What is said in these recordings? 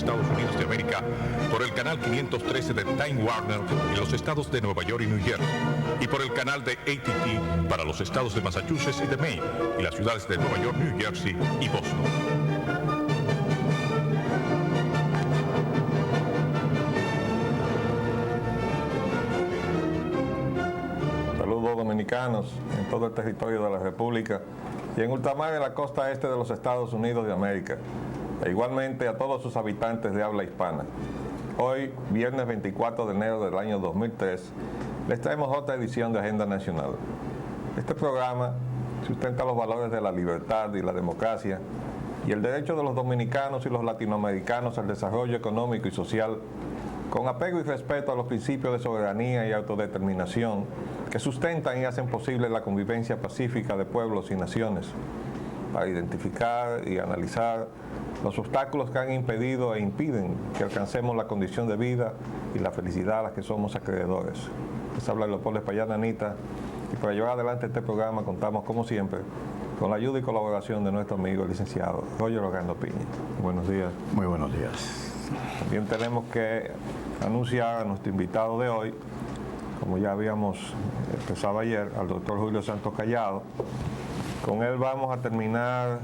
Estados Unidos de América por el canal 513 de Time Warner en los estados de Nueva York y New Jersey, y por el canal de AT&T para los estados de Massachusetts y de Maine, y las ciudades de Nueva York, New Jersey y Boston. Saludos dominicanos en todo el territorio de la República y en ultramar de la costa este de los Estados Unidos de América, e igualmente a todos sus habitantes de habla hispana. Hoy, viernes 24 de enero del año 2003, les traemos otra edición de Agenda Nacional. Este programa sustenta los valores de la libertad y la democracia y el derecho de los dominicanos y los latinoamericanos al desarrollo económico y social, con apego y respeto a los principios de soberanía y autodeterminación que sustentan y hacen posible la convivencia pacífica de pueblos y naciones, para identificar y analizar los obstáculos que han impedido e impiden que alcancemos la condición de vida y la felicidad a las que somos acreedores. Les habla Leopoldo Espallana Anita, y para llevar adelante este programa contamos, como siempre, con la ayuda y colaboración de nuestro amigo el licenciado Roger Orlando Piña. Buenos días. Muy buenos días. También tenemos que anunciar a nuestro invitado de hoy, como ya habíamos empezado ayer, al doctor Julio Santos Callado. Con él vamos a terminar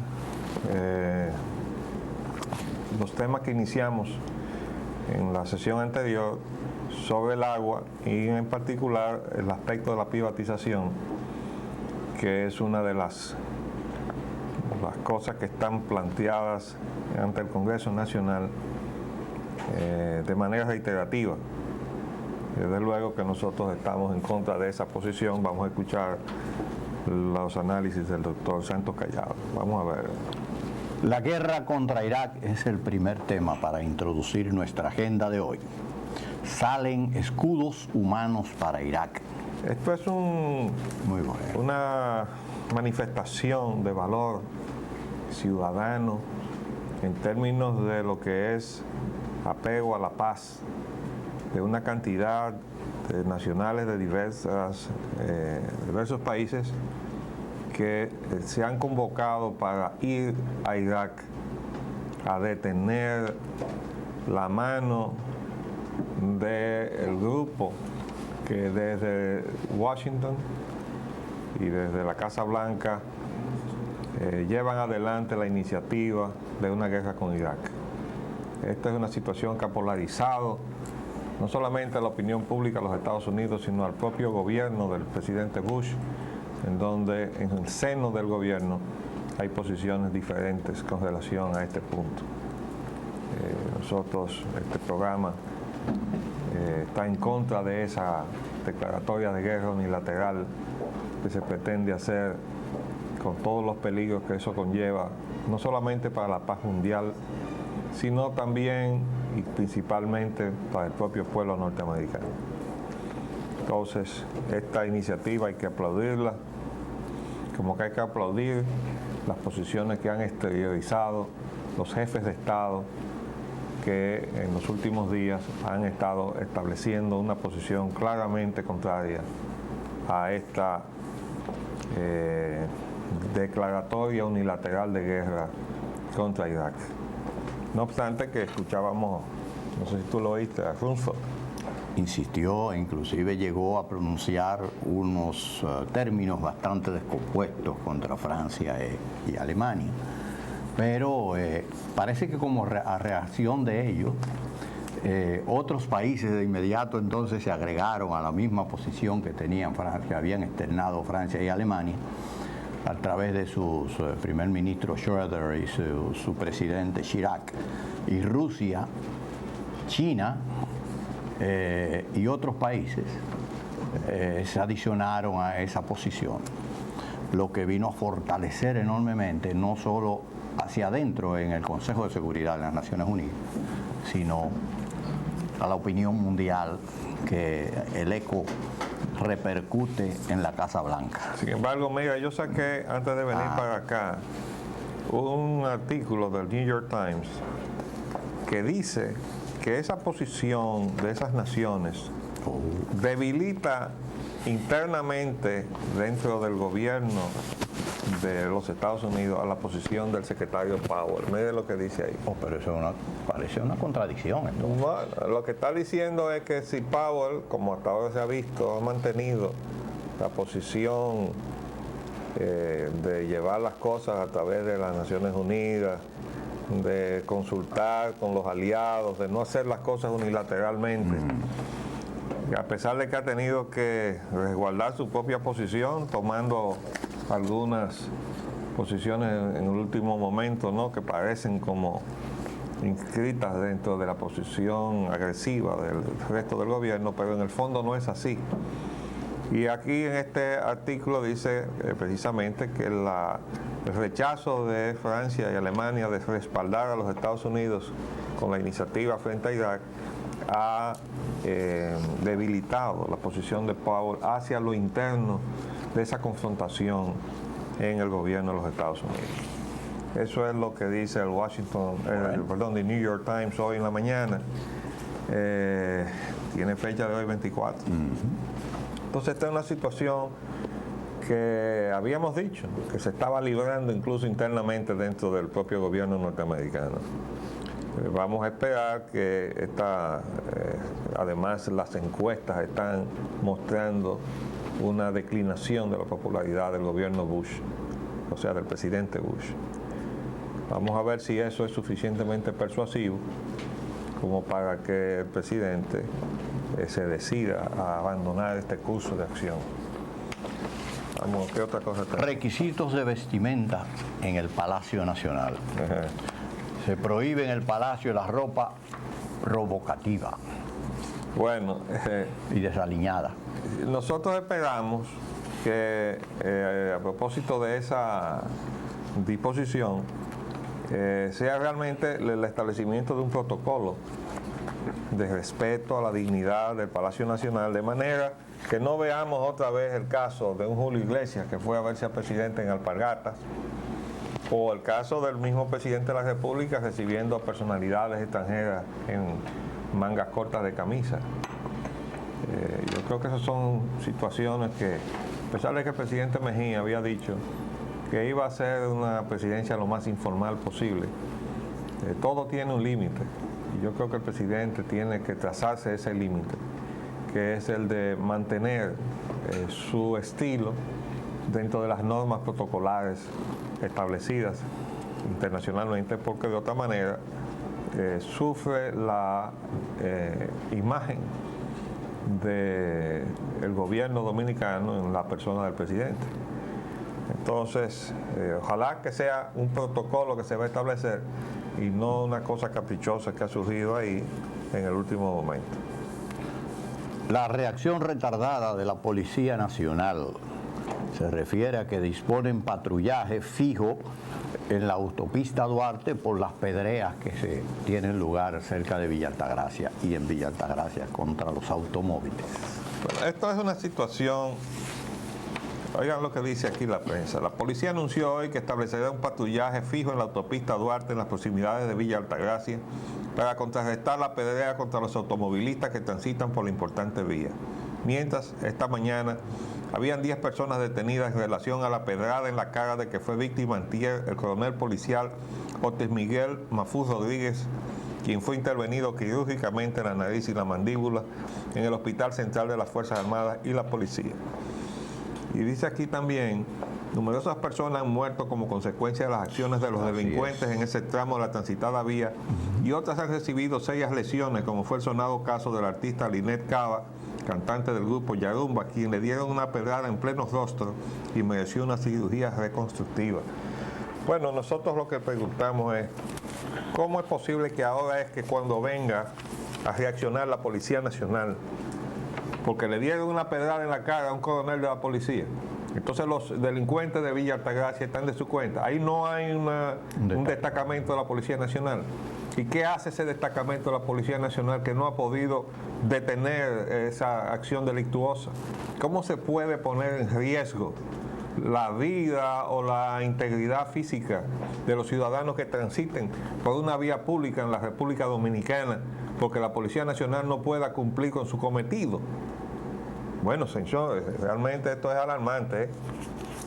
los temas que iniciamos en la sesión anterior sobre el agua y en particular el aspecto de la privatización, que es una de las cosas que están planteadas ante el Congreso Nacional de manera reiterativa. Desde luego que nosotros estamos en contra de esa posición. Vamos a escuchar los análisis del doctor Santos Callado. Vamos a ver. La guerra contra Irak es el primer tema para introducir nuestra agenda de hoy. Salen escudos humanos para Irak. Esto es Muy bueno. una manifestación de valor ciudadano en términos de lo que es apego a la paz de una cantidad de nacionales de diversos países que se han convocado para ir a Irak a detener la mano del grupo que desde Washington y desde la Casa Blanca llevan adelante la iniciativa de una guerra con Irak. Esta es una situación que ha polarizado no solamente a la opinión pública de los Estados Unidos, sino al propio gobierno del presidente Bush, en donde en el seno del gobierno hay posiciones diferentes con relación a este punto. Nosotros, este programa está en contra de esa declaratoria de guerra unilateral que se pretende hacer, con todos los peligros que eso conlleva, no solamente para la paz mundial, sino también y principalmente para el propio pueblo norteamericano. Entonces, esta iniciativa hay que aplaudirla, como que hay que aplaudir las posiciones que han exteriorizado los jefes de Estado que en los últimos días han estado estableciendo una posición claramente contraria a esta declaratoria unilateral de guerra contra Irak. No obstante que escuchábamos, no sé si tú lo oíste, a Rumsfeld. Insistió, inclusive llegó a pronunciar unos términos bastante descompuestos contra Francia y Alemania. Pero parece que como a reacción de ellos, otros países de inmediato entonces se agregaron a la misma posición que tenían que habían externado Francia y Alemania, a través de sus primer ministro Schröder y su presidente Chirac, y Rusia, China y otros países se adicionaron a esa posición, lo que vino a fortalecer enormemente, no solo hacia adentro en el Consejo de Seguridad de las Naciones Unidas, sino a la opinión mundial, que el eco repercute en la Casa Blanca. Sin embargo, mira, yo saqué antes de venir para acá un artículo del New York Times que dice que esa posición de esas naciones debilita internamente dentro del gobierno de los Estados Unidos a la posición del secretario Powell. Mire lo que dice ahí. Oh, pero eso parece una contradicción, entonces. Bueno, lo que está diciendo es que si Powell, como hasta ahora se ha visto, ha mantenido la posición de llevar las cosas a través de las Naciones Unidas, de consultar con los aliados, de no hacer las cosas unilateralmente, a pesar de que ha tenido que resguardar su propia posición, tomando algunas posiciones en el último momento, ¿no?, que parecen como inscritas dentro de la posición agresiva del resto del gobierno, pero en el fondo no es así. Y aquí en este artículo dice precisamente que el rechazo de Francia y Alemania de respaldar a los Estados Unidos con la iniciativa frente a Irak ha debilitado la posición de Powell hacia lo interno de esa confrontación en el gobierno de los Estados Unidos. Eso es lo que dice el The New York Times hoy en la mañana. Tiene fecha de hoy 24. Entonces esta es una situación que habíamos dicho, que se estaba librando incluso internamente dentro del propio gobierno norteamericano. Vamos a esperar que además las encuestas están mostrando una declinación de la popularidad del gobierno Bush, o sea, del presidente Bush. Vamos a ver si eso es suficientemente persuasivo como para que el presidente se decida a abandonar este curso de acción. Vamos, ¿qué otra cosa tenemos? Requisitos de vestimenta en el Palacio Nacional. Se prohíbe en el Palacio la ropa provocativa. Bueno, y desaliñada. Nosotros esperamos que a propósito de esa disposición sea realmente el establecimiento de un protocolo de respeto a la dignidad del Palacio Nacional, de manera que no veamos otra vez el caso de un Julio Iglesias que fue a verse al presidente en alpargatas, o el caso del mismo presidente de la República recibiendo a personalidades extranjeras en mangas cortas de camisa. Yo creo que esas son situaciones que, a pesar de que el presidente Mejía había dicho que iba a ser una presidencia lo más informal posible, todo tiene un límite. Y yo creo que el presidente tiene que trazarse ese límite, que es el de mantener su estilo dentro de las normas protocolares establecidas internacionalmente, porque de otra manera sufre la imagen del gobierno dominicano en la persona del presidente. Entonces, ojalá que sea un protocolo que se va a establecer y no una cosa caprichosa que ha surgido ahí en el último momento. La reacción retardada de la Policía Nacional se refiere a que disponen patrullaje fijo en la autopista Duarte por las pedreas que se tienen lugar cerca de Villa Altagracia y en Villa Altagracia contra los automóviles. Bueno, esto es una situación. Oigan lo que dice aquí la prensa. La policía anunció hoy que establecerá un patrullaje fijo en la autopista Duarte en las proximidades de Villa Altagracia para contrarrestar la pedrea contra los automovilistas que transitan por la importante vía. Mientras, esta mañana, habían 10 personas detenidas en relación a la pedrada en la cara de que fue víctima antier el coronel policial Otis Miguel Mafuz Rodríguez, quien fue intervenido quirúrgicamente en la nariz y la mandíbula en el Hospital Central de las Fuerzas Armadas y la Policía. Y dice aquí también, numerosas personas han muerto como consecuencia de las acciones de los delincuentes en ese tramo de la transitada vía y otras han recibido serias lesiones, como fue el sonado caso del artista Linet Cava, cantante del grupo Yarumba, quien le dieron una pedrada en pleno rostro y mereció una cirugía reconstructiva. Bueno, nosotros lo que preguntamos es, ¿cómo es posible que ahora es que cuando venga a reaccionar la Policía Nacional, porque le dieron una pedrada en la cara a un coronel de la policía, entonces los delincuentes de Villa Altagracia están de su cuenta? Ahí no hay un destacamento de la Policía Nacional. ¿Y qué hace ese destacamento de la Policía Nacional que no ha podido detener esa acción delictuosa? ¿Cómo se puede poner en riesgo la vida o la integridad física de los ciudadanos que transiten por una vía pública en la República Dominicana porque la Policía Nacional no pueda cumplir con su cometido? Bueno, señores, realmente esto es alarmante,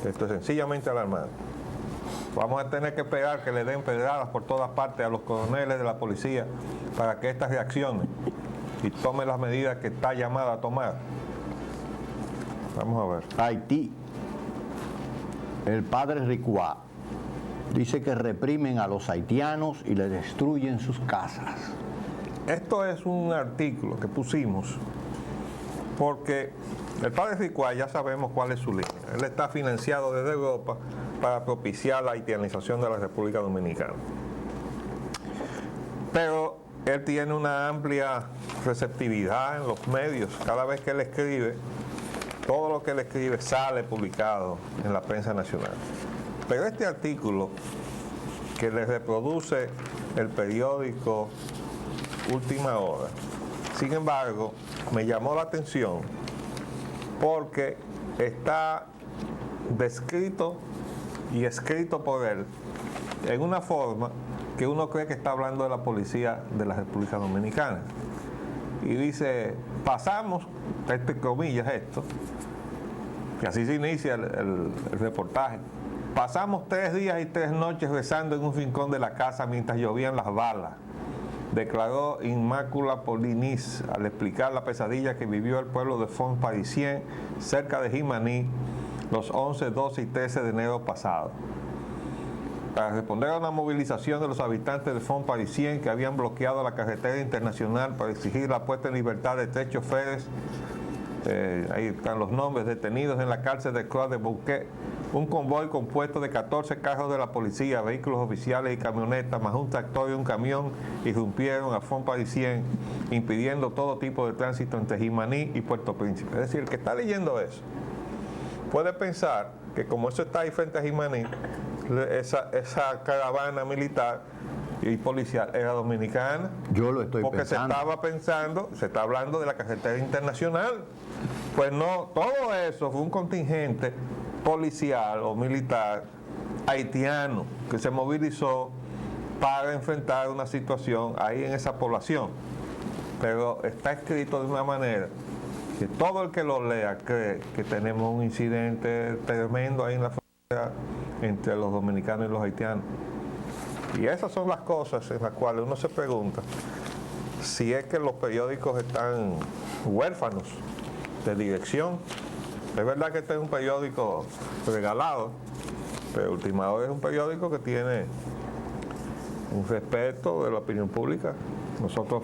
Esto es sencillamente alarmante. Vamos a tener que esperar que le den pedradas por todas partes a los coroneles de la policía para que éstas reaccionen y tomen las medidas que está llamada a tomar. Vamos a ver. Haití. El padre Ricua dice que reprimen a los haitianos y les destruyen sus casas. Esto es un artículo que pusimos porque el padre Ricua ya sabemos cuál es su línea. Él está financiado desde Europa para propiciar la haitianización de la República Dominicana. Pero él tiene una amplia receptividad en los medios. Cada vez que él escribe, todo lo que él escribe sale publicado en la prensa nacional. Pero este artículo que le reproduce el periódico Última Hora, sin embargo, me llamó la atención porque está descrito y escrito por él en una forma que uno cree que está hablando de la policía de la República Dominicana. Y dice, pasamos, entre comillas esto, y así se inicia el reportaje. Pasamos 3 días y 3 noches rezando en un rincón de la casa mientras llovían las balas, declaró Inmácula Polinis al explicar la pesadilla que vivió el pueblo de Font Parisien cerca de Jimaní los 11, 12 y 13 de enero pasado. Para responder a una movilización de los habitantes de Font Parisien que habían bloqueado la carretera internacional para exigir la puesta en libertad de 3 choferes, ahí están los nombres, detenidos en la cárcel de Croix de Bouquet, un convoy compuesto de 14 carros de la policía, vehículos oficiales y camionetas, más un tractor y un camión, irrumpieron a Font Parisien, impidiendo todo tipo de tránsito entre Jimaní y Puerto Príncipe. Es decir, el que está leyendo eso puede pensar que como eso está ahí frente a Jimaní, esa caravana militar y policial era dominicana. Yo lo estoy porque pensando. se está hablando de la carretera internacional. Pues no, todo eso fue un contingente policial o militar haitiano que se movilizó para enfrentar una situación ahí en esa población. Pero está escrito de una manera que todo el que lo lea cree que tenemos un incidente tremendo ahí en la frontera entre los dominicanos y los haitianos. Y esas son las cosas en las cuales uno se pregunta si es que los periódicos están huérfanos de dirección. Es verdad que este es un periódico regalado, pero Última Hora es un periódico que tiene un respeto de la opinión pública. Nosotros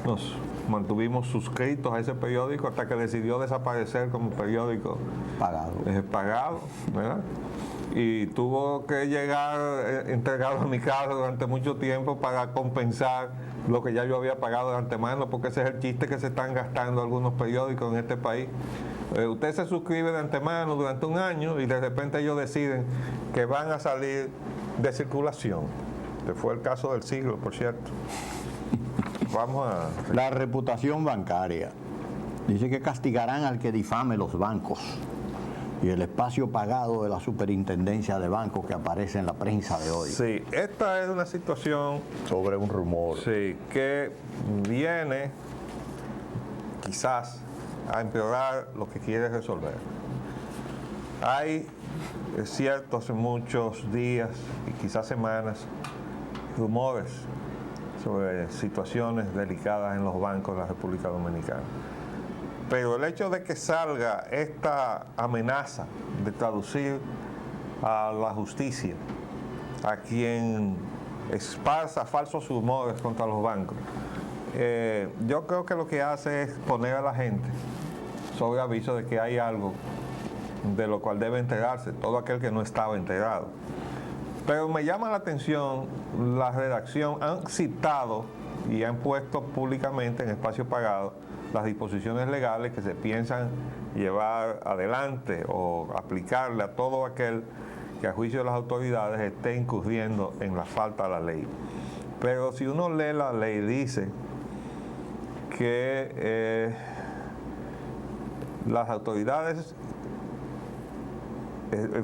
nos mantuvimos suscritos a ese periódico hasta que decidió desaparecer como periódico pagado, ¿verdad? Y tuvo que llegar entregado a mi casa durante mucho tiempo para compensar lo que ya yo había pagado de antemano, porque ese es el chiste que se están gastando algunos periódicos en este país. Usted se suscribe de antemano durante un año y de repente ellos deciden que van a salir de circulación, que fue el caso del siglo, por cierto. Vamos a... La reputación bancaria. Dice que castigarán al que difame los bancos y el espacio pagado de la superintendencia de bancos que aparece en la prensa de hoy. Sí, esta es una situación... Sobre un rumor. Sí, que viene quizás a empeorar lo que quiere resolver. Hay, es cierto, hace muchos días y quizás semanas, rumores sobre situaciones delicadas en los bancos de la República Dominicana. Pero el hecho de que salga esta amenaza de traducir a la justicia a quien esparza falsos rumores contra los bancos, yo creo que lo que hace es poner a la gente sobre aviso de que hay algo de lo cual debe enterarse todo aquel que no estaba enterado. Pero me llama la atención, la redacción han citado y han puesto públicamente en espacio pagado las disposiciones legales que se piensan llevar adelante o aplicarle a todo aquel que a juicio de las autoridades esté incurriendo en la falta a la ley. Pero si uno lee la ley, dice que las autoridades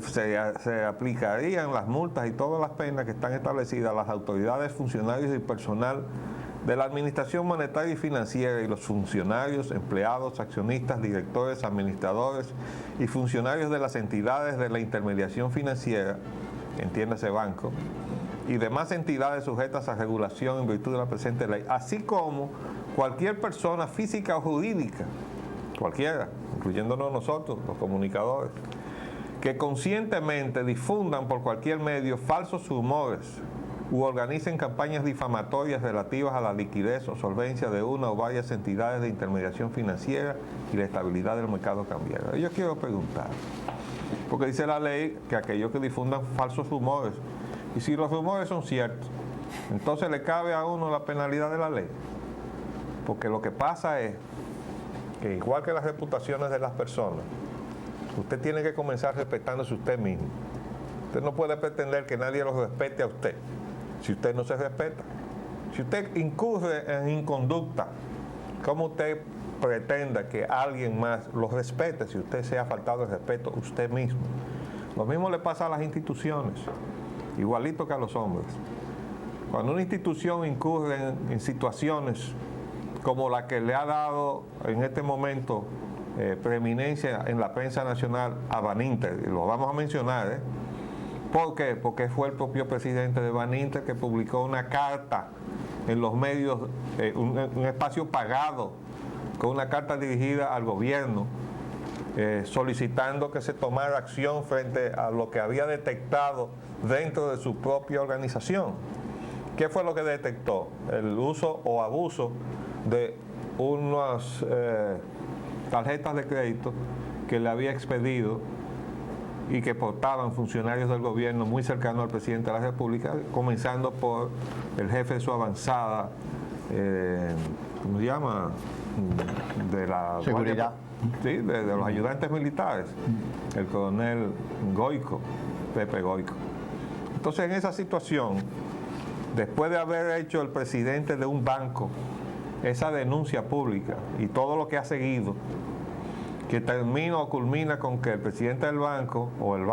se aplicarían las multas y todas las penas que están establecidas a las autoridades, funcionarios y personal de la Administración Monetaria y Financiera y los funcionarios, empleados, accionistas, directores, administradores y funcionarios de las entidades de la intermediación financiera, entiéndase banco, y demás entidades sujetas a regulación en virtud de la presente ley, así como cualquier persona física o jurídica, cualquiera, incluyéndonos nosotros, los comunicadores, que conscientemente difundan por cualquier medio falsos rumores u organicen campañas difamatorias relativas a la liquidez o solvencia de una o varias entidades de intermediación financiera y la estabilidad del mercado cambiario. Yo quiero preguntar, porque dice la ley que aquellos que difundan falsos rumores, y si los rumores son ciertos, entonces le cabe a uno la penalidad de la ley. Porque lo que pasa es que igual que las reputaciones de las personas, usted tiene que comenzar respetándose usted mismo. Usted no puede pretender que nadie lo respete a usted si usted no se respeta. Si usted incurre en inconducta, ¿cómo usted pretenda que alguien más lo respete si usted se ha faltado el respeto a usted mismo? Lo mismo le pasa a las instituciones, igualito que a los hombres. Cuando una institución incurre en situaciones como la que le ha dado en este momento preeminencia en la prensa nacional a Baninter, y lo vamos a mencionar, ¿por qué? Porque fue el propio presidente de Baninter que publicó una carta en los medios, un espacio pagado, con una carta dirigida al gobierno, solicitando que se tomara acción frente a lo que había detectado dentro de su propia organización. ¿Qué fue lo que detectó? El uso o abuso de unas tarjetas de crédito que le había expedido y que portaban funcionarios del gobierno muy cercanos al presidente de la República, comenzando por el jefe de su avanzada, ¿cómo se llama? De la seguridad. Sí, de los ayudantes militares, el coronel Goico, Pepe Goico. Entonces, en esa situación, después de haber hecho el presidente de un banco esa denuncia pública y todo lo que ha seguido, que termina o culmina con que el presidente del banco, o el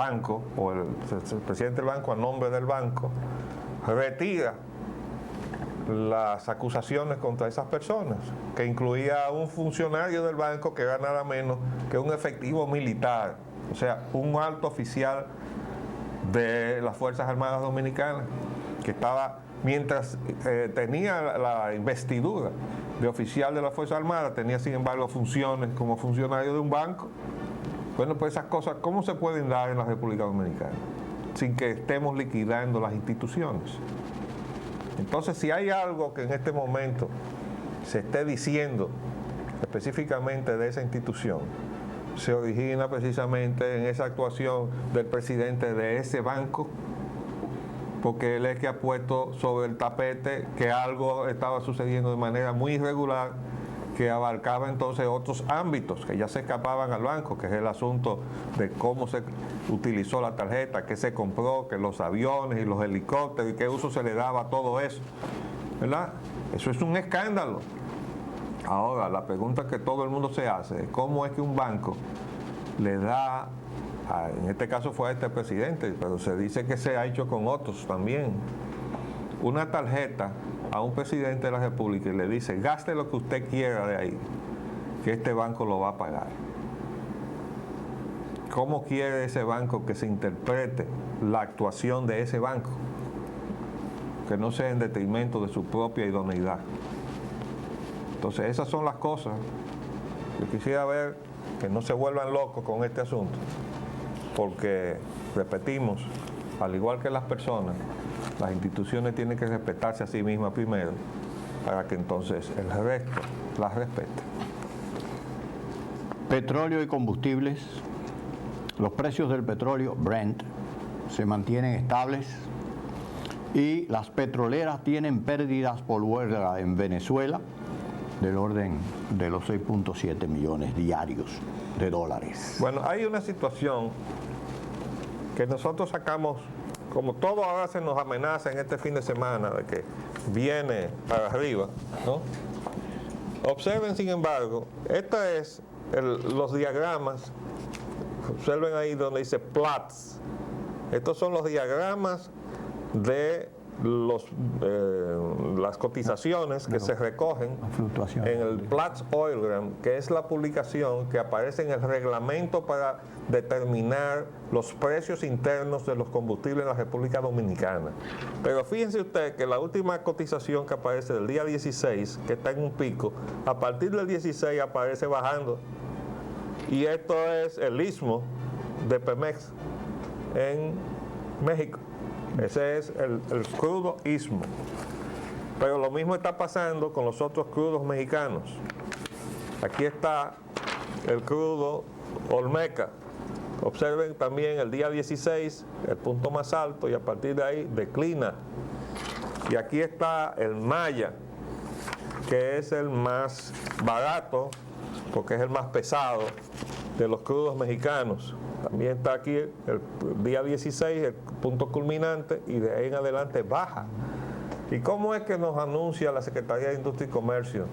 presidente del banco a nombre del banco, retira las acusaciones contra esas personas, que incluía a un funcionario del banco que era nada menos que un efectivo militar, o sea, un alto oficial de las Fuerzas Armadas Dominicanas, que estaba, mientras tenía la investidura de oficial de las Fuerzas Armadas, tenía sin embargo funciones como funcionario de un banco. Bueno, pues esas cosas, ¿cómo se pueden dar en la República Dominicana sin que estemos liquidando las instituciones? Entonces, si hay algo que en este momento se esté diciendo específicamente de esa institución, se origina precisamente en esa actuación del presidente de ese banco, porque él es que ha puesto sobre el tapete que algo estaba sucediendo de manera muy irregular, que abarcaba entonces otros ámbitos que ya se escapaban al banco, que es el asunto de cómo se utilizó la tarjeta, qué se compró, que los aviones y los helicópteros y qué uso se le daba a todo eso, ¿verdad? Eso es un escándalo. Ahora, la pregunta que todo el mundo se hace es cómo es que un banco le da, en este caso fue a este presidente, pero se dice que se ha hecho con otros también, una tarjeta a un presidente de la República y le dice, gaste lo que usted quiera de ahí, que este banco lo va a pagar. ¿Cómo quiere ese banco que se interprete la actuación de ese banco? Que no sea en detrimento de su propia idoneidad. Entonces, esas son las cosas. Yo quisiera ver que no se vuelvan locos con este asunto, porque, repetimos, al igual que las personas, las instituciones tienen que respetarse a sí mismas primero, para que entonces el resto las respete. Petróleo y combustibles. Los precios del petróleo, Brent, se mantienen estables y las petroleras tienen pérdidas por huelga en Venezuela del orden de los 6.7 millones diarios de dólares. Bueno, hay una situación que nosotros sacamos, como todo ahora se nos amenaza en este fin de semana de que viene para arriba, ¿no? Observen, sin embargo, esta es los diagramas. Observen ahí donde dice plots. Estos son los diagramas de las cotizaciones que se recogen en el Platts Oilgram, que es la publicación que aparece en el reglamento para determinar los precios internos de los combustibles en la República Dominicana. Pero fíjense usted que la última cotización que aparece del día 16, que está en un pico, a partir del 16 aparece bajando. Y esto es el istmo de Pemex en México. Ese es el crudo istmo. Pero lo mismo está pasando con los otros crudos mexicanos. Aquí está el crudo Olmeca. Observen también el día 16, el punto más alto, y a partir de ahí declina. Y aquí está el Maya, que es el más barato, porque es el más pesado de los crudos mexicanos. También está aquí el día 16, el punto culminante, y de ahí en adelante baja. ¿Y cómo es que nos anuncia la Secretaría de Industria y Comercio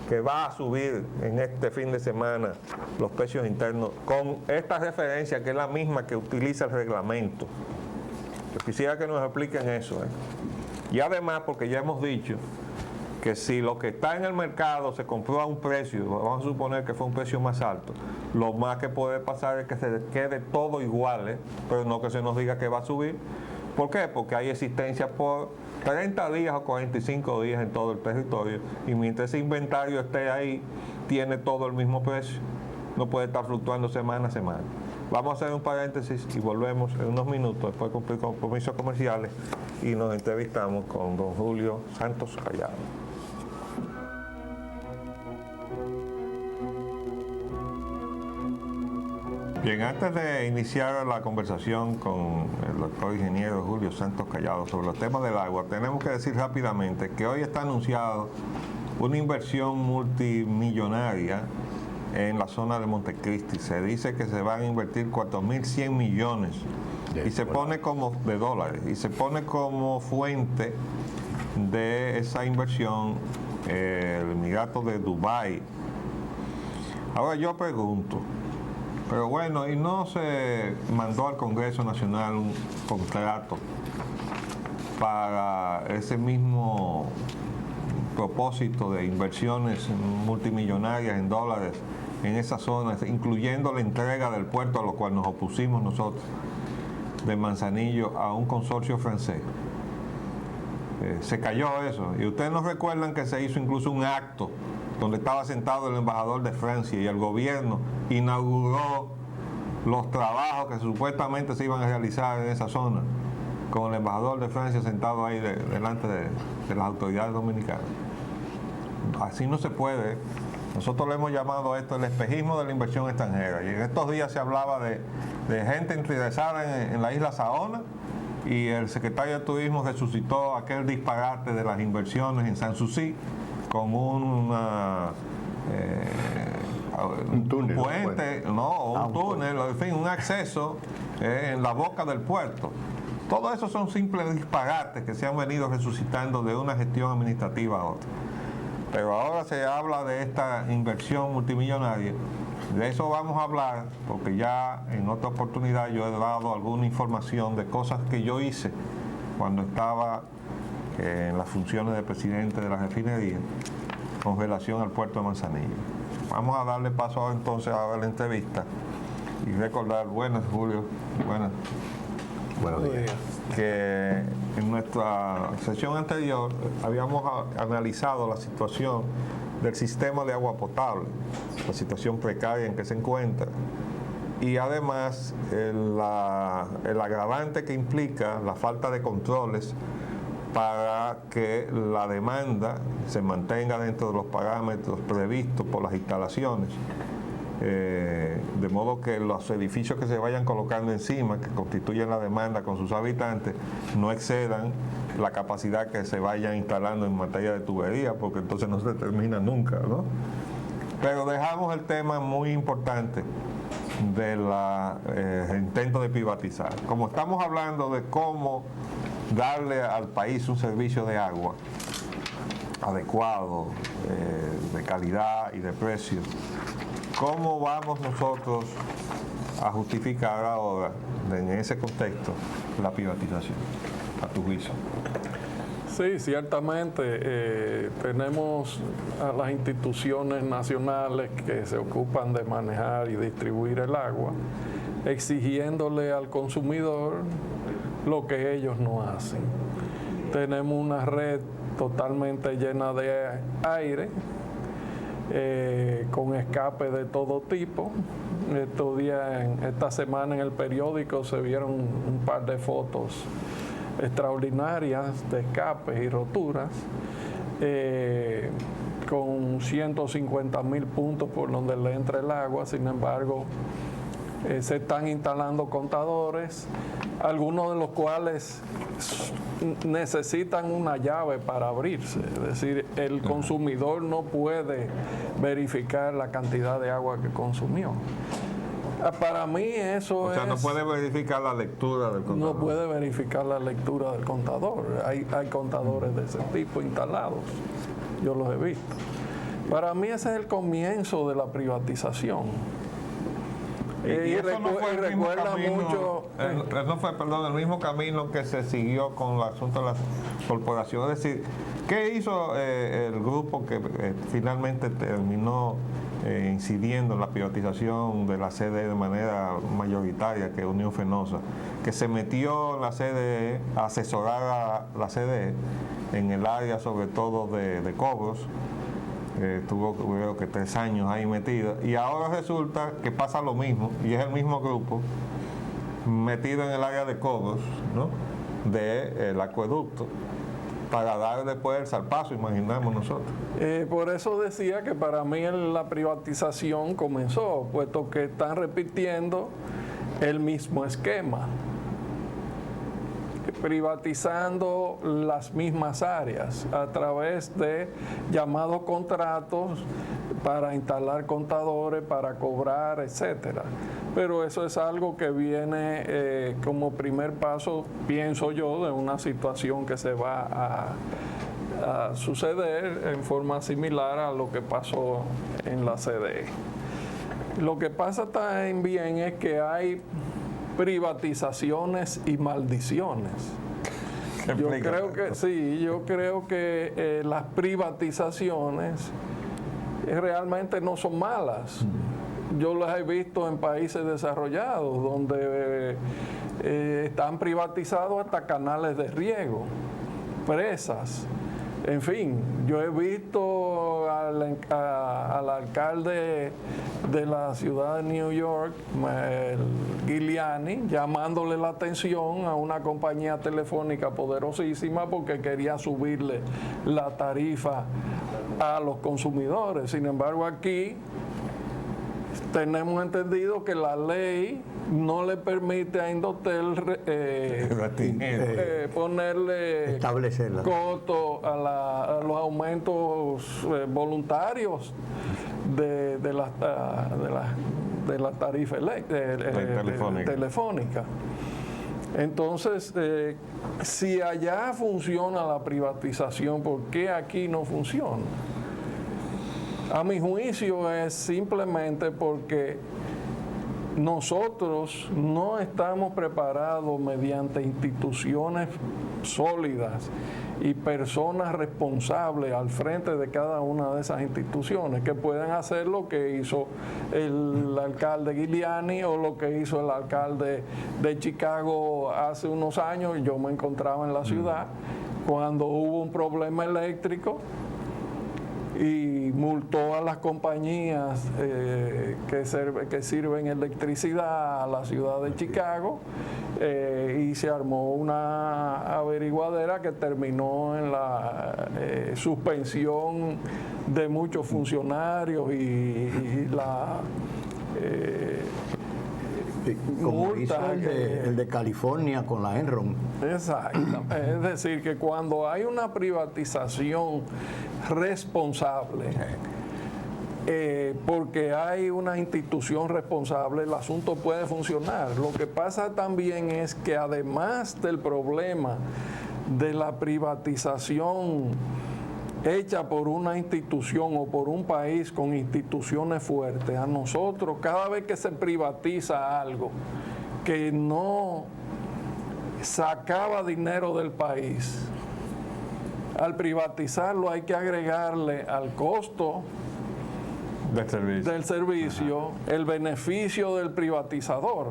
que va a subir en este fin de semana los precios internos con esta referencia que es la misma que utiliza el reglamento? Yo quisiera que nos expliquen eso. Y además, porque ya hemos dicho que si lo que está en el mercado se compró a un precio, vamos a suponer que fue un precio más alto, lo más que puede pasar es que se quede todo igual, pero no que se nos diga que va a subir. ¿Por qué? Porque hay existencia por 30 días o 45 días en todo el territorio, y mientras ese inventario esté ahí, tiene todo el mismo precio. No puede estar fluctuando semana a semana. Vamos a hacer un paréntesis y volvemos en unos minutos después de cumplir compromisos comerciales y nos entrevistamos con don Julio Santos Callado. Bien, antes de iniciar la conversación con el doctor ingeniero Julio Santos Callado sobre los temas del agua, tenemos que decir rápidamente que hoy está anunciado una inversión multimillonaria en la zona de Montecristi. Se dice que se van a invertir 4.100 millones y se pone como de dólares, y se pone como fuente de esa inversión el Emirato de Dubái. Ahora yo pregunto, pero bueno, ¿y no se mandó al Congreso Nacional un contrato para ese mismo propósito de inversiones multimillonarias en dólares en esas zonas, incluyendo la entrega del puerto, a lo cual nos opusimos nosotros, de Manzanillo, a un consorcio francés? Se cayó eso. Y ustedes nos recuerdan que se hizo incluso un acto donde estaba sentado el embajador de Francia y el gobierno inauguró los trabajos que supuestamente se iban a realizar en esa zona, con el embajador de Francia sentado ahí delante de las autoridades dominicanas. Así no se puede. Nosotros le hemos llamado a esto el espejismo de la inversión extranjera. Y en estos días se hablaba de gente interesada en la isla Saona, y el secretario de Turismo resucitó aquel disparate de las inversiones en Sanssouci con un puente, un túnel, en fin, un acceso en la boca del puerto. Todo eso son simples disparates que se han venido resucitando de una gestión administrativa a otra. Pero ahora se habla de esta inversión multimillonaria. De eso vamos a hablar, porque ya en otra oportunidad yo he dado alguna información de cosas que yo hice cuando estaba en las funciones de presidente de la refinería con relación al puerto de Manzanillo. Vamos a darle paso ahora entonces a la entrevista y recordar, buenas Julio, buenas. Buenos días. Que en nuestra sesión anterior habíamos analizado la situación del sistema de agua potable, la situación precaria en que se encuentra, y además el agravante que implica la falta de controles para que la demanda se mantenga dentro de los parámetros previstos por las instalaciones, de modo que los edificios que se vayan colocando encima, que constituyen la demanda con sus habitantes, no excedan la capacidad que se vayan instalando en materia de tubería, porque entonces no se termina nunca, ¿no? Pero dejamos el tema muy importante del intento de privatizar. Como estamos hablando de cómo darle al país un servicio de agua adecuado, de calidad y de precio, ¿cómo vamos nosotros a justificar ahora, en ese contexto, la privatización, a tu juicio? Sí, ciertamente tenemos a las instituciones nacionales que se ocupan de manejar y distribuir el agua, exigiéndole al consumidor lo que ellos no hacen. Tenemos una red totalmente llena de aire, con escape de todo tipo. Esta semana en el periódico se vieron un par de fotos extraordinarias de escapes y roturas, con 150.000 puntos por donde le entra el agua. Sin embargo, se están instalando contadores, algunos de los cuales necesitan una llave para abrirse. Es decir, el consumidor no puede verificar la cantidad de agua que consumió. Para mí eso es... O sea, no puede verificar la lectura del contador. No puede verificar la lectura del contador. Hay contadores de ese tipo instalados. Yo los he visto. Para mí ese es el comienzo de la privatización. Y eso no fue el mismo camino, mucho... no fue, perdón, el mismo camino que se siguió con el asunto de las corporaciones. Es decir, ¿qué hizo el grupo que finalmente terminó incidiendo en la privatización de la CDE de manera mayoritaria, que Unión Fenosa, que se metió en la CDE a asesorar a la CDE en el área sobre todo de cobros? Estuvo creo que 3 años ahí metida, y ahora resulta que pasa lo mismo, y es el mismo grupo metido en el área de cobros, ¿no?, del acueducto, para dar después el zarpazo, imaginamos nosotros. Por eso decía que para mí la privatización comenzó, puesto que están repitiendo el mismo esquema, privatizando las mismas áreas a través de llamados contratos para instalar contadores, para cobrar, etcétera. Pero eso es algo que viene como primer paso, pienso yo, de una situación que se va a suceder en forma similar a lo que pasó en la CDE. Lo que pasa también es que hay privatizaciones y maldiciones. Yo creo que las privatizaciones realmente no son malas. Yo las he visto en países desarrollados donde están privatizados hasta canales de riego, presas. En fin, yo he visto al alcalde de la ciudad de New York, Giuliani, llamándole la atención a una compañía telefónica poderosísima porque quería subirle la tarifa a los consumidores. Sin embargo, aquí tenemos entendido que la ley no le permite a Indotel ponerle coto a los aumentos voluntarios de la tarifa telefónica. Entonces, si allá funciona la privatización, ¿por qué aquí no funciona? A mi juicio es simplemente porque nosotros no estamos preparados mediante instituciones sólidas y personas responsables al frente de cada una de esas instituciones que puedan hacer lo que hizo el alcalde Giuliani o lo que hizo el alcalde de Chicago hace unos años. Yo me encontraba en la ciudad cuando hubo un problema eléctrico y multó a las compañías que sirven electricidad a la ciudad de Chicago, y se armó una averiguadera que terminó en la suspensión de muchos funcionarios y la como hizo el de California con la Enron. Exactamente. Es decir, que cuando hay una privatización responsable, porque hay una institución responsable, el asunto puede funcionar. Lo que pasa también es que además del problema de la privatización hecha por una institución o por un país con instituciones fuertes, a nosotros cada vez que se privatiza algo que no sacaba dinero del país, al privatizarlo hay que agregarle al costo del servicio el beneficio del privatizador,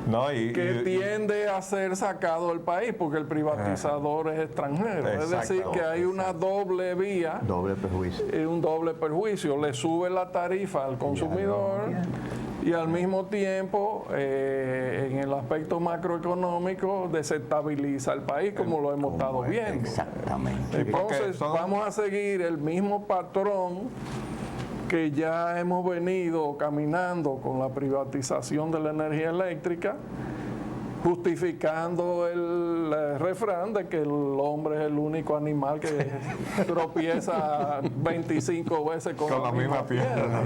No, que tiende a ser sacado del país porque el privatizador es extranjero. Es decir, que hay una doble vía, Doble perjuicio. un doble perjuicio. Le sube la tarifa al consumidor y al mismo tiempo, en el aspecto macroeconómico, desestabiliza el país como lo hemos estado viendo. Exactamente. Entonces, vamos a seguir el mismo patrón que ya hemos venido caminando con la privatización de la energía eléctrica, justificando el refrán de que el hombre es el único animal que tropieza 25 veces con la misma piedra.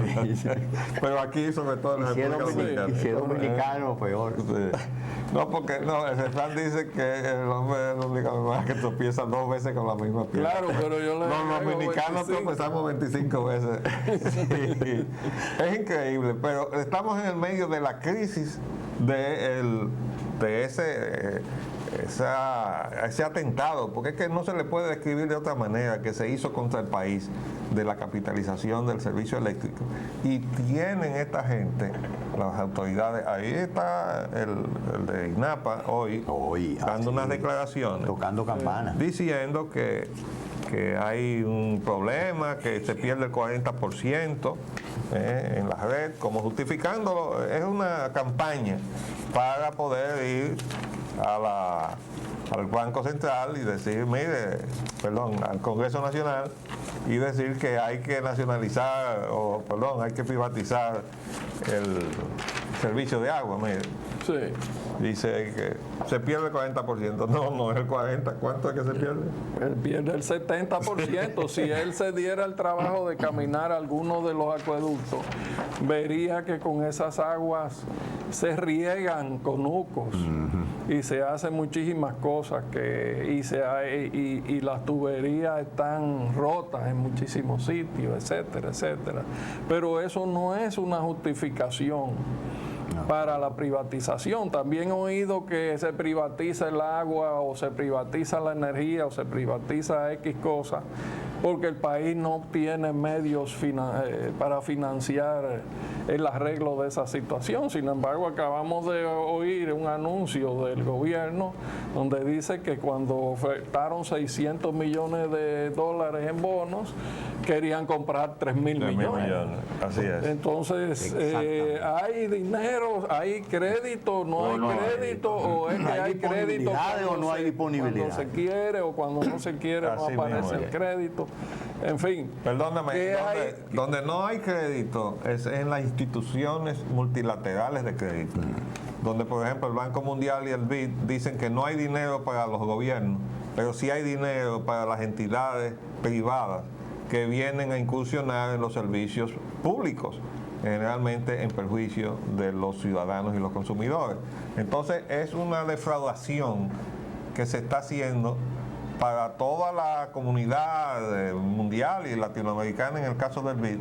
Pero aquí, sobre todo en la República Dominicana. Y si es dominicano, peor. Sí. No, porque no, el refrán dice que el hombre es el único animal que tropieza 2 veces con la misma piedra. Claro, pero yo le Los dominicanos 25. tropezamos 25 veces. Sí. Es increíble, pero estamos en el medio de la crisis de ese atentado, porque es que no se le puede describir de otra manera, que se hizo contra el país, de la capitalización del servicio eléctrico. Y tienen esta gente, las autoridades, ahí está el de INAPA hoy dando unas declaraciones, tocando campana, diciendo que hay un problema, que se pierde el 40% en la red, como justificándolo. Es una campaña para poder ir al Banco Central y decir, al Congreso Nacional, y decir que hay que nacionalizar, hay que privatizar el servicio de agua. Sí. Dice que se pierde el 40%. No es el 40%. ¿Cuánto es que se pierde? Él pierde el 70%. Si él se diera el trabajo de caminar algunos de los acueductos, vería que con esas aguas se riegan conucos y se hacen muchísimas cosas y las tuberías están rotas en muchísimos sitios, etcétera, etcétera. Pero eso no es una justificación para la privatización. También he oído que se privatiza el agua o se privatiza la energía o se privatiza X cosas porque el país no tiene medios para financiar el arreglo de esa situación. Sin embargo, acabamos de oír un anuncio del gobierno donde dice que cuando ofertaron $600 millones en bonos, querían comprar 3.000 millones. Así es. Entonces, ¿hay dinero, hay crédito, no hay crédito, o es que hay crédito o no hay disponibilidad? Cuando se quiere o cuando no se quiere no aparece el crédito? En fin. Perdóname, donde no hay crédito es en las instituciones multilaterales de crédito. Donde, por ejemplo, el Banco Mundial y el BID dicen que no hay dinero para los gobiernos, pero sí hay dinero para las entidades privadas que vienen a incursionar en los servicios públicos, generalmente en perjuicio de los ciudadanos y los consumidores. Entonces es una defraudación que se está haciendo para toda la comunidad mundial y latinoamericana, en el caso del BID,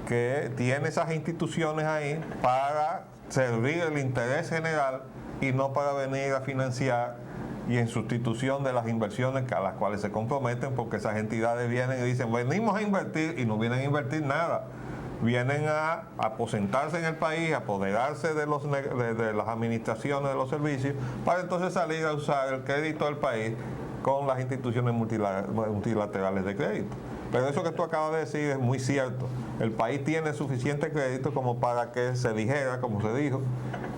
que tiene esas instituciones ahí para servir el interés general y no para venir a financiar y en sustitución de las inversiones a las cuales se comprometen, porque esas entidades vienen y dicen, venimos a invertir, y no vienen a invertir nada. Vienen a aposentarse en el país, a apoderarse de las administraciones de los servicios, para entonces salir a usar el crédito del país con las instituciones multilaterales de crédito. Pero eso que tú acabas de decir es muy cierto. El país tiene suficiente crédito como para que se dijera, como se dijo,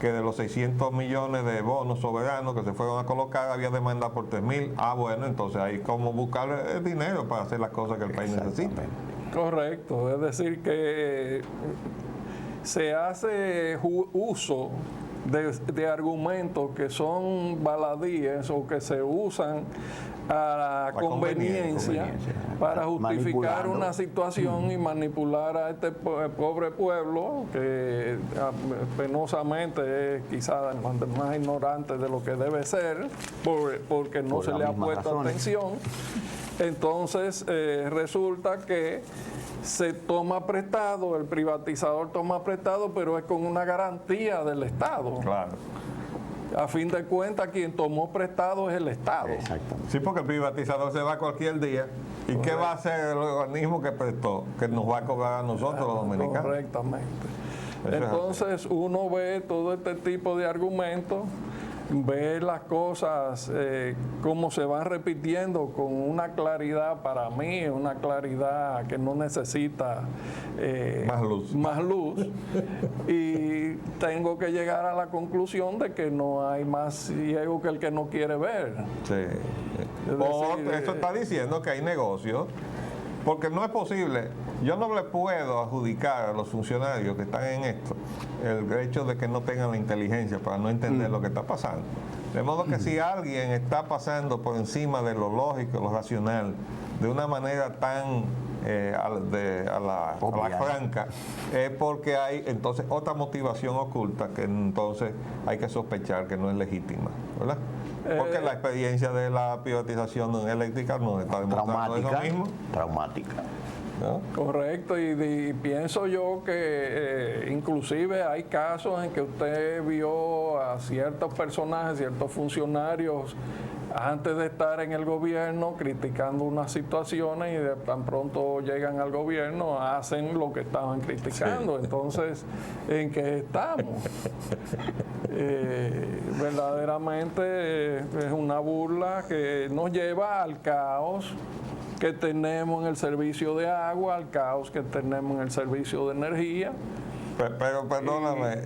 que de los 600 millones de bonos soberanos que se fueron a colocar, había demanda por 3.000. Bueno, entonces hay como buscar el dinero para hacer las cosas que el país necesita. Correcto, es decir que se hace uso de argumentos que son baladíes o que se usan a la conveniencia para justificar una situación y manipular a este pobre pueblo que penosamente es quizás más ignorante de lo que debe ser porque no se le ha puesto atención. Entonces resulta que se toma prestado, el privatizador toma prestado, pero es con una garantía del Estado. Claro. A fin de cuentas, quien tomó prestado es el Estado. Exactamente. Sí, porque el privatizador se va cualquier día. ¿Y qué va a hacer el organismo que prestó? Que nos va a cobrar a nosotros los dominicanos. Correctamente. Eso es Entonces uno ve todo este tipo de argumentos, ve las cosas como se van repitiendo con una claridad, para mí, una claridad que no necesita Más luz. Y tengo que llegar a la conclusión de que no hay más ciego que el que no quiere ver. Sí. Es decir, Eso está diciendo que hay negocios, porque no es posible. Yo no le puedo adjudicar a los funcionarios que están en esto el hecho de que no tengan la inteligencia para no entender lo que está pasando. De modo que si alguien está pasando por encima de lo lógico, lo racional, de una manera tan a la franca, es porque hay entonces otra motivación oculta que entonces hay que sospechar que no es legítima, ¿verdad? Porque la experiencia de la privatización eléctrica nos está demostrando eso mismo. Traumática. ¿No? Correcto, y pienso yo que inclusive hay casos en que usted vio a ciertos personajes, ciertos funcionarios, antes de estar en el gobierno criticando unas situaciones y de tan pronto llegan al gobierno hacen lo que estaban criticando. Sí. Entonces, ¿en qué estamos? Verdaderamente es una burla que nos lleva al caos que tenemos en el servicio de agua, al caos que tenemos en el servicio de energía. Pero perdóname,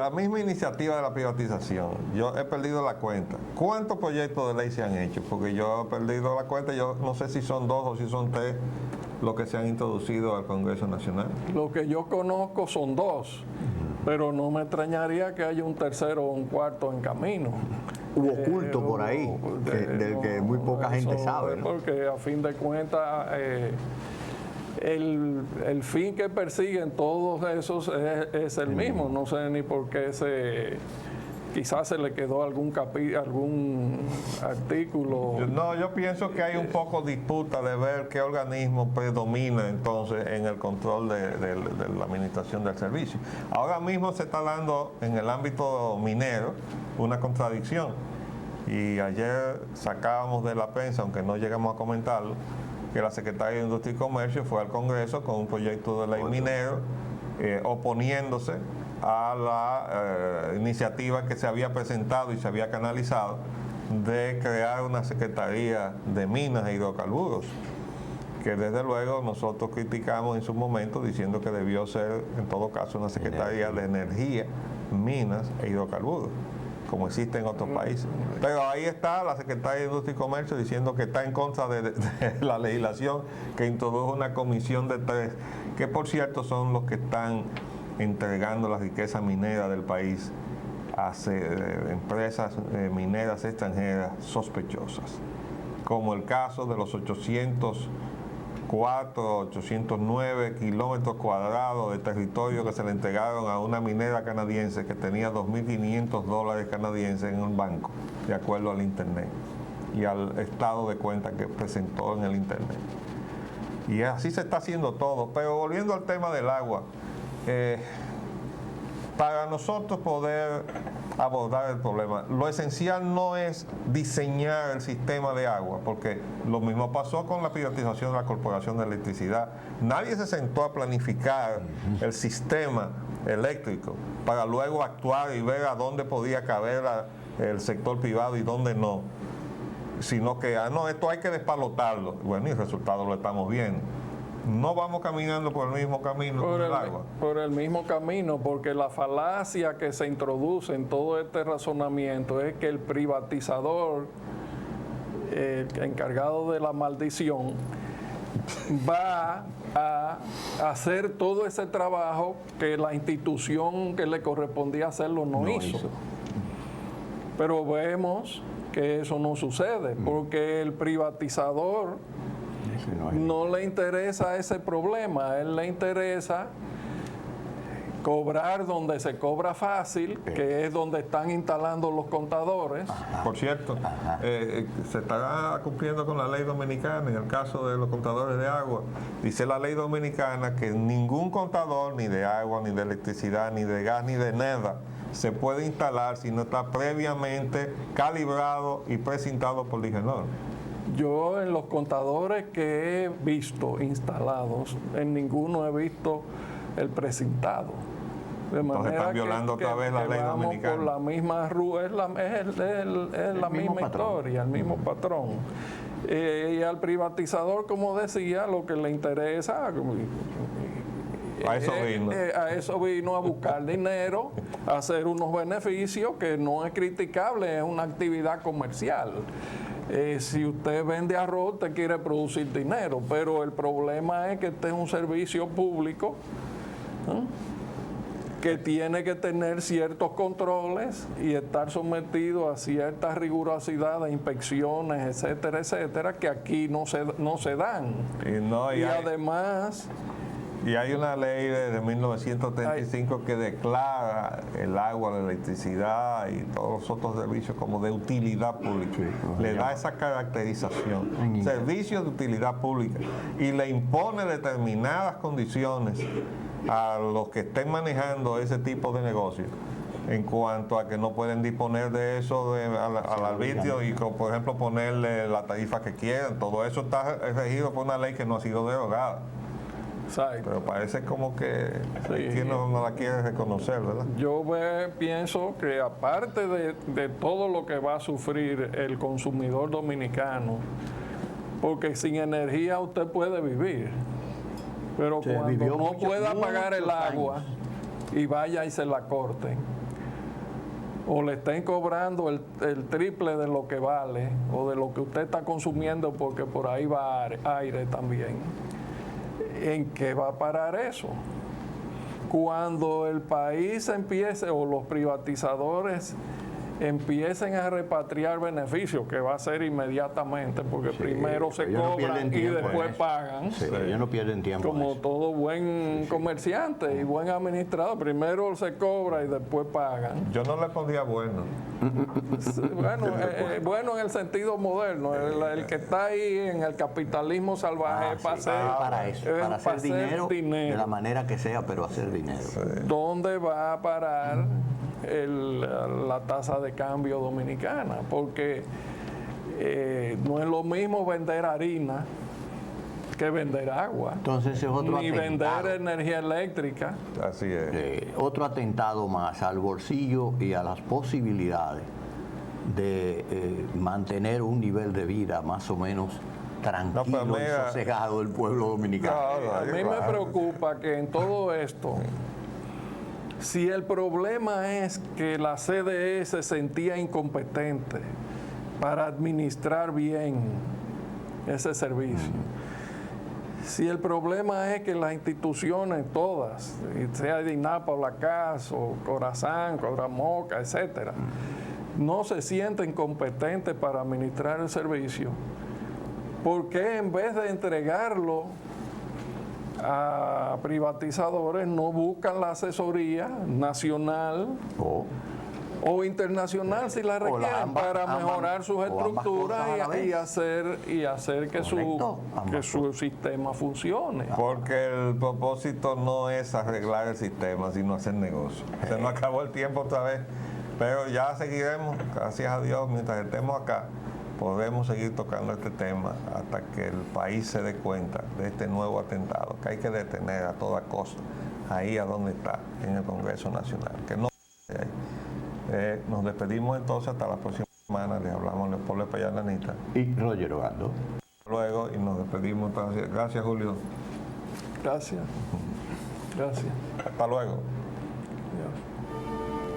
la misma iniciativa de la privatización, yo he perdido la cuenta. ¿Cuántos proyectos de ley se han hecho? Porque yo he perdido la cuenta, yo no sé si son 2 o si son 3 los que se han introducido al Congreso Nacional. Lo que yo conozco son 2, pero no me extrañaría que haya un tercero o un cuarto en camino. Oculto por ahí, del que muy poca gente sabe, ¿no? Porque a fin de cuentas el fin que persiguen todos esos es el mismo. No sé ni por qué quizás se le quedó algún artículo. No, yo pienso que hay un poco disputa de ver qué organismo predomina entonces en el control de la administración del servicio. Ahora mismo se está dando en el ámbito minero una contradicción. Y ayer sacábamos de la prensa, aunque no llegamos a comentarlo, que la Secretaría de Industria y Comercio fue al Congreso con un proyecto de ley minero oponiéndose a la iniciativa que se había presentado y se había canalizado de crear una Secretaría de Minas e Hidrocarburos, que desde luego nosotros criticamos en su momento diciendo que debió ser en todo caso una Secretaría de Energía, Minas e Hidrocarburos, como existe en otros países. Pero ahí está la Secretaría de Industria y Comercio diciendo que está en contra de la legislación que introdujo una comisión de 3, que por cierto son los que están entregando la riqueza minera del país a empresas mineras extranjeras sospechosas, como el caso de los 809 kilómetros cuadrados de territorio que se le entregaron a una minera canadiense que tenía $2.500 canadienses en un banco, de acuerdo al Internet y al estado de cuenta que presentó en el Internet. Y así se está haciendo todo. Pero volviendo al tema del agua, para nosotros poder abordar el problema, lo esencial no es diseñar el sistema de agua, porque lo mismo pasó con la privatización de la Corporación de Electricidad. Nadie se sentó a planificar el sistema eléctrico para luego actuar y ver a dónde podía caber el sector privado y dónde no, sino que no, esto hay que despalotarlo. Bueno, y el resultado lo estamos viendo. No vamos caminando por el mismo camino con el agua. Por el mismo camino, porque la falacia que se introduce en todo este razonamiento es que el privatizador, el encargado de la maldición, va a hacer todo ese trabajo que la institución que le correspondía hacerlo no hizo. Pero vemos que eso no sucede, porque el privatizador no le interesa ese problema, a él le interesa cobrar donde se cobra fácil, que es donde están instalando los contadores. Por cierto, se estará cumpliendo con la ley dominicana en el caso de los contadores de agua. Dice la ley dominicana que ningún contador, ni de agua, ni de electricidad, ni de gas, ni de nada, se puede instalar si no está previamente calibrado y precintado por Digenor. Yo en los contadores que he visto instalados, en ninguno he visto el precintado. De Entonces están violando otra vez la ley vamos dominicana. por la misma ruta, es la misma historia, el mismo patrón. Y al privatizador, como decía, lo que le interesa... A eso vino. A eso vino, a buscar dinero, a hacer unos beneficios que no es criticable, es una actividad comercial. Si usted vende arroz, usted quiere producir dinero, pero el problema es que este es un servicio público, ¿no?, que tiene que tener ciertos controles y estar sometido a cierta rigurosidad de inspecciones, etcétera, etcétera, que aquí no se dan. Y además... Y hay una ley de 1935 que declara el agua, la electricidad y todos los otros servicios como de utilidad pública. Le da esa caracterización, servicios de utilidad pública, y le impone determinadas condiciones a los que estén manejando ese tipo de negocios en cuanto a que no pueden disponer de eso al arbitrio y, por ejemplo, ponerle la tarifa que quieran. Todo eso está regido por una ley que no ha sido derogada. Exacto. Pero parece como que quien no la quiere reconocer, ¿verdad? Yo pienso que aparte de todo lo que va a sufrir el consumidor dominicano, porque sin energía usted puede vivir, pero cuando no pueda pagar el agua y vaya y se la corten, o le estén cobrando el triple de lo que vale, o de lo que usted está consumiendo, porque por ahí va aire también, ¿en qué va a parar eso? Cuando el país empiece, o los privatizadores empiecen a repatriar beneficios, que va a ser inmediatamente, porque primero se cobran y después pagan. Sí, ellos no pierden tiempo. Como todo buen comerciante y buen administrador, primero se cobra y después pagan. Yo no le pondría bueno. Bueno en el sentido moderno, el que está ahí en el capitalismo salvaje es para hacer dinero de la manera que sea, pero hacer dinero. ¿Dónde va a parar la tasa de cambio dominicana? Porque no es lo mismo vender harina que vender agua. Entonces es otro ni atentado. vender energía eléctrica. Así es. Otro atentado más al bolsillo y a las posibilidades de mantener un nivel de vida más o menos tranquilo y sosegado del pueblo dominicano. A mí me preocupa que en todo esto, si el problema es que la CDE se sentía incompetente para administrar bien ese servicio, si el problema es que las instituciones todas, sea DINAPA, la CAS, o Corazán, Codramoca, etcétera, no se sienten competentes para administrar el servicio, ¿por qué en vez de entregarlo a privatizadores no buscan la asesoría nacional o internacional, si la requieren, para mejorar sus estructuras y hacer que su sistema funcione? Porque el propósito no es arreglar el sistema, sino hacer negocio. Se nos acabó el tiempo otra vez, pero ya seguiremos, gracias a Dios, mientras estemos acá, podemos seguir tocando este tema hasta que el país se dé cuenta de este nuevo atentado, que hay que detener a toda costa, ahí a donde está, en el Congreso Nacional. Que no nos despedimos entonces hasta la próxima semana. Les hablamos Leopoldo Payalanita y Roger Ogando. Luego, y nos despedimos. Gracias, Julio. Gracias. Hasta luego.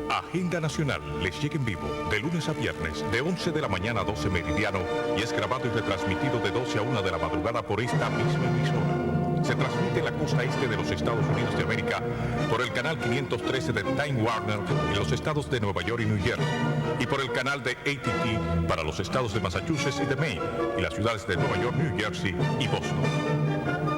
Agenda Nacional les llega en vivo de lunes a viernes de 11 de la mañana a 12 meridiano y es grabado y retransmitido de 12 a 1 de la madrugada por esta misma emisora. Se transmite en la costa este de los Estados Unidos de América por el canal 513 de Time Warner en los estados de Nueva York y New Jersey y por el canal de AT&T para los estados de Massachusetts y de Maine y las ciudades de Nueva York, New Jersey y Boston.